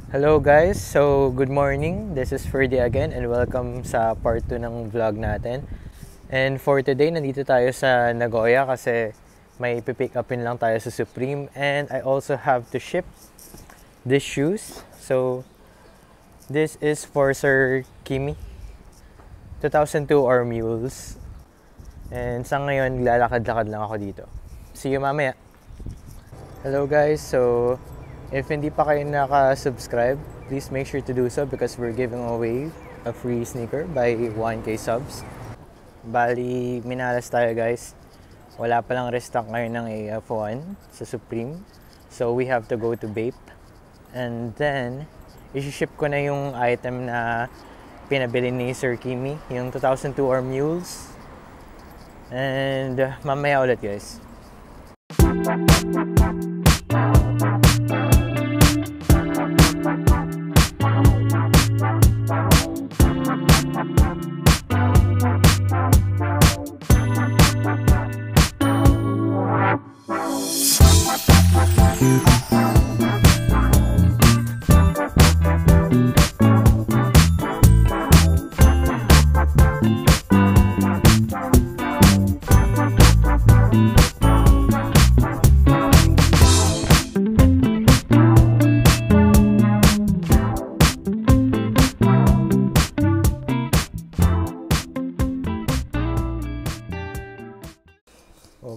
Hello guys, so good morning. This is Ferdy again and welcome sa part 2 ng vlog natin. And for today, nandito tayo sa Nagoya kasi may pipick upin lang tayo sa Supreme and I also have to ship these shoes. So this is for Sir Kimi 2002 or Mules. And sa ngayon, lalakad-lakad lang ako dito. See you mamaya. Hello guys, so if hindi pa kayo naka-subscribe, please make sure to do so because we're giving away a free sneaker by 1K subs. Bali, minalas tayo guys. Wala pa lang restock ngayon ng AF1 sa Supreme. So we have to go to Bape. And then, isi-ship ko na yung item na pinabili ni Sir Kimi, yung 2002 or Mules. And mamaya ulit guys.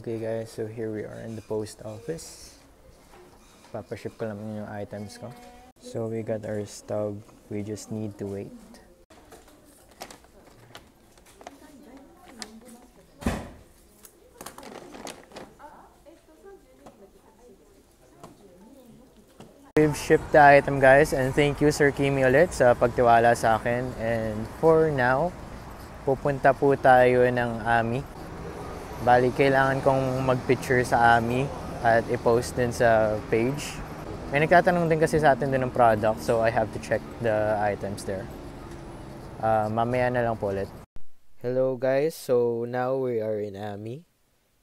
Okay guys, so here we are in the post office. Papaship ko lang yung items ko. So we got our stub, we just need to wait. We've shipped the item guys and thank you Sir Kimi ulit sa pagtiwala sa akin. And for now, pupunta po tayo ng AMI. Bali, kailangan kong mag-picture sa AMI at i-post din sa page. May nagtatanong din kasi sa atin din ng product, so I have to check the items there. Mamaya na lang po ulit. Hello guys, so now we are in AMI.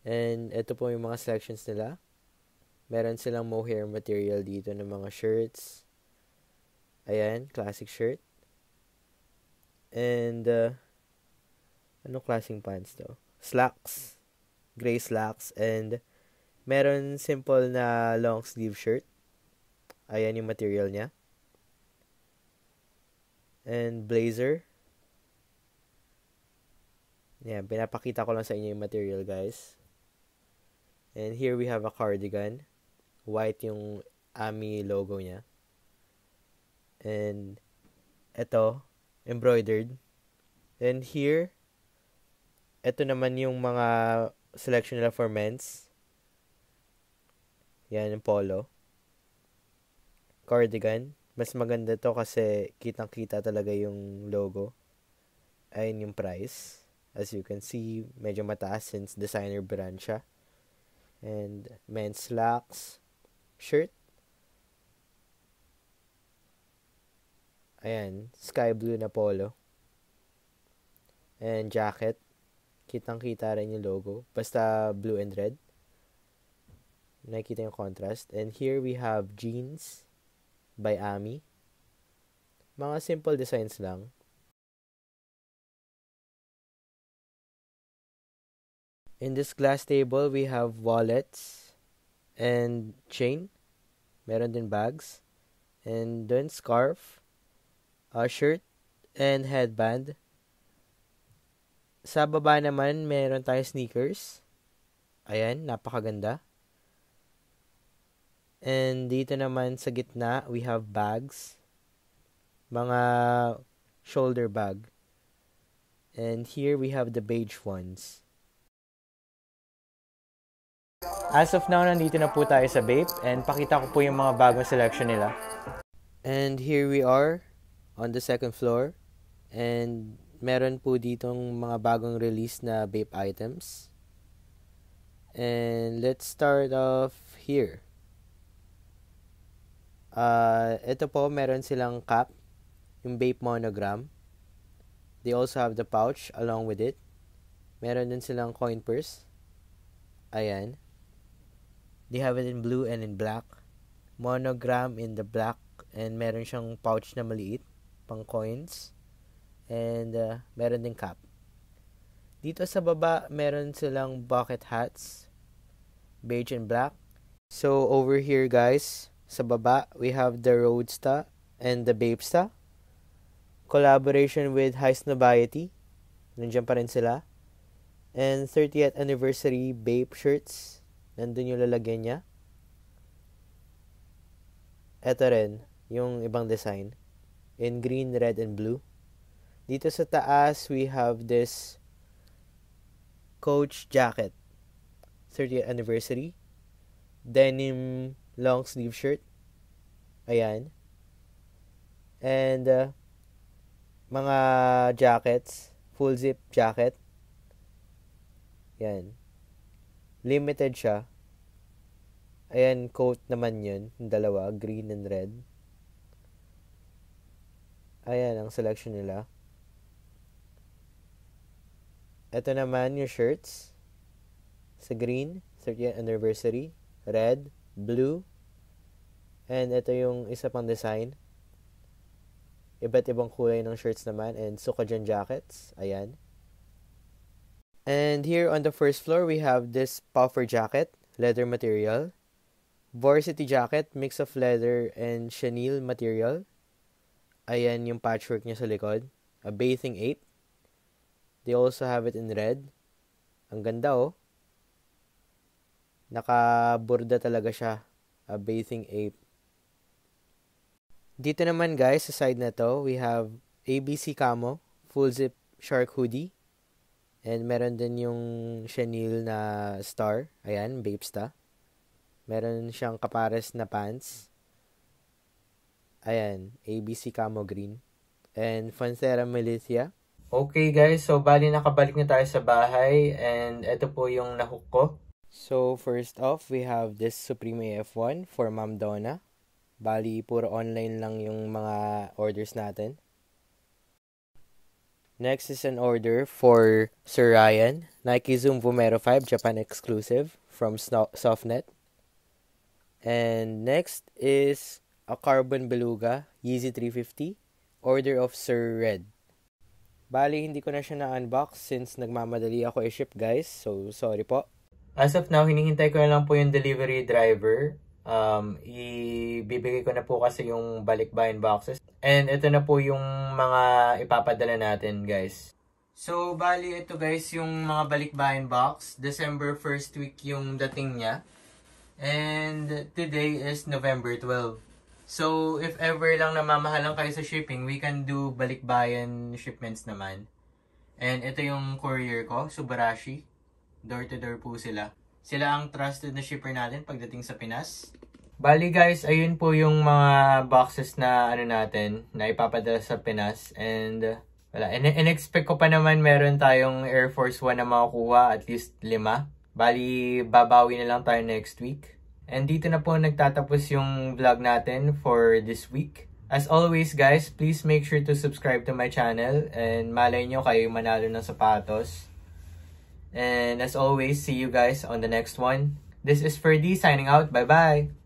And ito po yung mga selections nila. Meron silang mohair material dito ng mga shirts. Ayan, classic shirt. And, anong klaseng pants to? Slacks. Gray slacks and meron simple na long sleeve shirt. Ayan yung material niya. And blazer. Yan, pinapakita ko lang sa inyo yung material guys. And here we have a cardigan. White yung AMI logo niya. And ito, embroidered. And here, ito naman yung mga selection nila for men's. Yan yung polo. Cardigan. Mas maganda to kasi kitang-kita talaga yung logo. Ayun yung price. As you can see, medyo mataas since designer brand siya. And men's slacks. Shirt. Ayan. Sky blue na polo. And jacket. Kitang-kita rin yung logo. Basta blue and red. Nakikita yung contrast. And here we have jeans by AMI. Mga simple designs lang. In this glass table, we have wallets and chain. Meron din bags. And then scarf, a shirt, and headband. Sa baba naman, meron tayo sneakers. Ayan, napakaganda. And dito naman sa gitna, we have bags. Mga shoulder bag. And here we have the beige ones. As of now, nandito na po tayo sa Bape. And pakita ko po yung mga bagong selection nila. And here we are on the second floor. And meron po ditong mga bagong release na Bape items. And let's start off here. Ito po, meron silang cap, yung Bape monogram. They also have the pouch along with it. Meron din silang coin purse. Ayan. They have it in blue and in black. Monogram in the black And meron siyang pouch na maliit, pang coins. And meron din cap. Dito sa baba, meron silang bucket hats, beige and black. So over here guys, sa baba, we have the Roadsta and the Bapesta. Collaboration with High Snobiety. Nandiyan pa rin sila. And 30th anniversary Bape shirts. Nandun yung lalagyan niya. Ito rin, yung ibang design. In green, red, and blue. Dito sa taas, we have this Coach jacket. 30th anniversary. Denim long sleeve shirt. Ayan. And mga jackets. Full zip jacket. Yan. Limited siya. Ayan, coat naman yun. Dalawa, green and red. Ayan, ang selection nila. Ito naman yung shirts. Sa green, 30th anniversary. Red, blue. And ito yung isa pang design. Iba't ibang kulay ng shirts naman. And Sukajan jackets. Ayan. And here on the first floor, we have this puffer jacket, leather material. Varsity jacket, mix of leather and chenille material. Ayan yung patchwork niya sa likod. A bathing ape. They also have it in red. Ang ganda oh. Nakaburda talaga siya. A bathing ape. Dito naman guys, sa side na to, we have ABC Camo, full zip shark hoodie. And meron din yung chenille na star. Ayan, Bapesta. Meron siyang kapares na pants. Ayan, ABC Camo green. And Fanthera Militia. Okay guys, so bali nakabalik na tayo sa bahay. And ito po yung nahook ko. So first off, we have this Supreme AF1 for Ma'am Donna. Bali, puro online lang yung mga orders natin. Next is an order for Sir Ryan. Nike Zoom Vomero 5 Japan exclusive from Softnet. And next is a Carbon Beluga Yeezy 350. Order of Sir Red. Bali, hindi ko na siya na-unbox since nagmamadali ako i-ship guys. So, sorry po. As of now, hinihintay ko na lang po yung delivery driver. Ibibigay ko na po kasi yung balikbayan boxes. And ito na po yung mga ipapadala natin guys. So, bali ito guys yung mga balikbayan box. December 1st week yung dating niya. And today is November 12. So, if ever lang namamahalan kayo sa shipping, we can do balikbayan shipments naman. And ito yung courier ko, Subarashi. Door to door po sila. Sila ang trusted na shipper natin pagdating sa Pinas. Bali guys, ayun po yung mga boxes na natin, na ipapadala sa Pinas. And wala, in-expect ko pa naman meron tayong Air Force 1 na makukuha, at least 5. Bali, babawi na lang tayo next week. And dito na po nagtatapos yung vlog natin for this week. As always guys, please make sure to subscribe to my channel. And malay nyo kayo manalo ng sapatos. And as always, see you guys on the next one. This is Ferdy signing out. Bye-bye!